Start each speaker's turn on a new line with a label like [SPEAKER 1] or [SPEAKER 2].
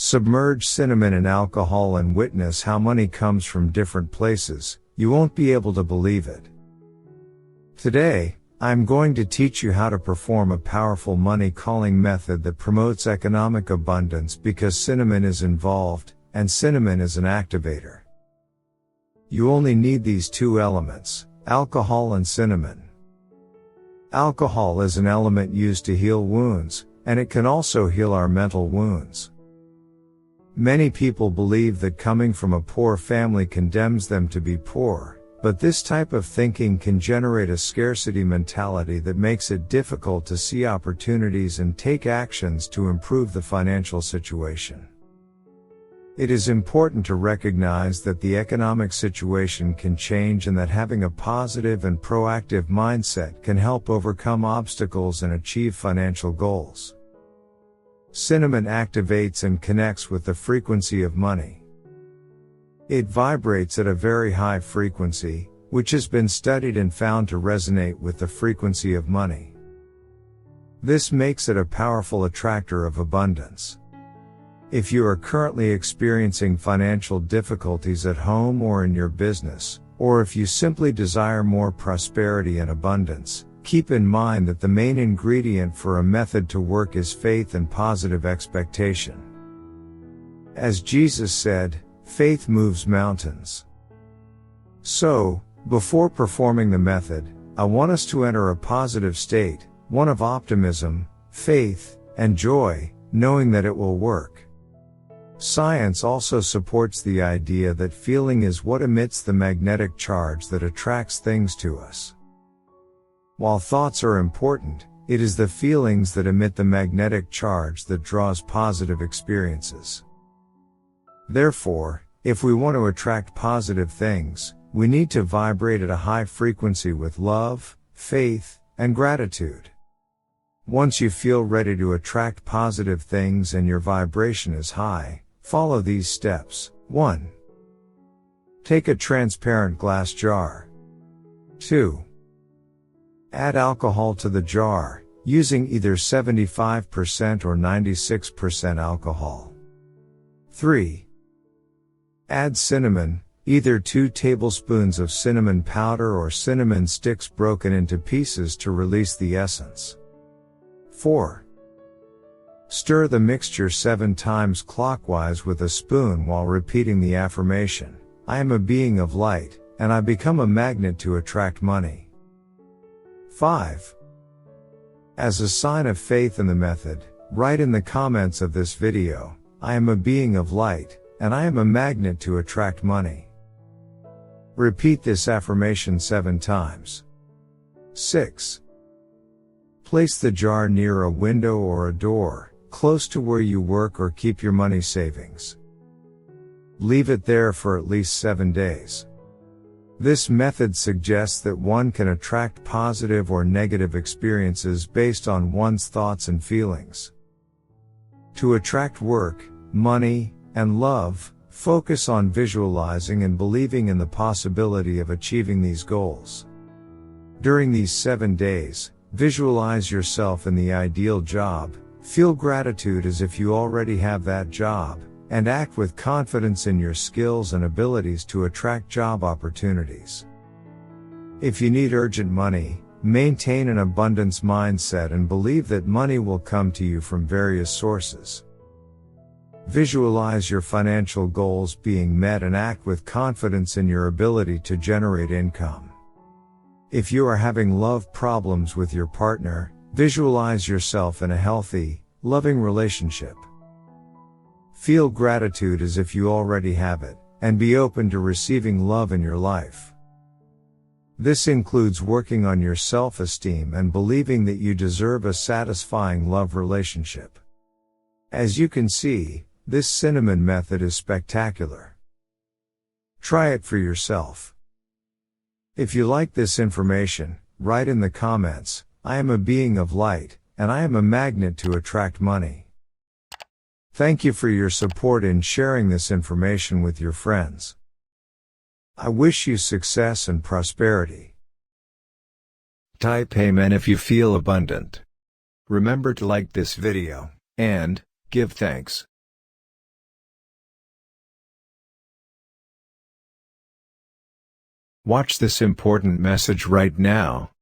[SPEAKER 1] Submerge cinnamon in alcohol and witness how money comes from different places. You won't be able to believe it. Today, I'm going to teach you how to perform a powerful money calling method that promotes economic abundance because cinnamon is involved, and cinnamon is an activator. You only need these two elements, alcohol and cinnamon. Alcohol is an element used to heal wounds, and it can also heal our mental wounds. Many people believe that coming from a poor family condemns them to be poor. But this type of thinking can generate a scarcity mentality that makes it difficult to see opportunities and take actions to improve the financial situation. It is important to recognize that the economic situation can change and that having a positive and proactive mindset can help overcome obstacles and achieve financial goals. Cinnamon activates and connects with the frequency of money. It vibrates at a very high frequency, which has been studied and found to resonate with the frequency of money. This makes it a powerful attractor of abundance. If you are currently experiencing financial difficulties at home or in your business, or if you simply desire more prosperity and abundance, keep in mind that the main ingredient for a method to work is faith and positive expectation. As Jesus said, faith moves mountains. So, before performing the method, I want us to enter a positive state, one of optimism, faith, and joy, knowing that it will work. Science also supports the idea that feeling is what emits the magnetic charge that attracts things to us. While thoughts are important, it is the feelings that emit the magnetic charge that draws positive experiences. Therefore, if we want to attract positive things, we need to vibrate at a high frequency with love, faith, and gratitude. Once you feel ready to attract positive things and your vibration is high, follow these steps. 1. Take a transparent glass jar. 2. Add alcohol to the jar, using either 75% or 96% alcohol. 3. Add cinnamon, either 2 tablespoons of cinnamon powder or cinnamon sticks broken into pieces to release the essence. 4. Stir the mixture 7 times clockwise with a spoon while repeating the affirmation, I am a being of light, and I become a magnet to attract money. 5. As a sign of faith in the method, write in the comments of this video, I am a being of light, and I am a magnet to attract money. Repeat this affirmation 7 times. 6. Place the jar near a window or a door, close to where you work or keep your money savings. Leave it there for at least 7 days. This method suggests that one can attract positive or negative experiences based on one's thoughts and feelings. To attract work, money, and love, focus on visualizing and believing in the possibility of achieving these goals. During these 7 days, visualize yourself in the ideal job, feel gratitude as if you already have that job, and act with confidence in your skills and abilities to attract job opportunities. If you need urgent money, maintain an abundance mindset and believe that money will come to you from various sources. Visualize your financial goals being met and act with confidence in your ability to generate income. If you are having love problems with your partner, visualize yourself in a healthy, loving relationship. Feel gratitude as if you already have it, and be open to receiving love in your life. This includes working on your self-esteem and believing that you deserve a satisfying love relationship. As you can see, this cinnamon method is spectacular. Try it for yourself. If you like this information, write in the comments, I am a being of light, and I am a magnet to attract money. Thank you for your support in sharing this information with your friends. I wish you success and prosperity. Type Amen if you feel abundant. Remember to like this video, and give thanks. Watch this important message right now.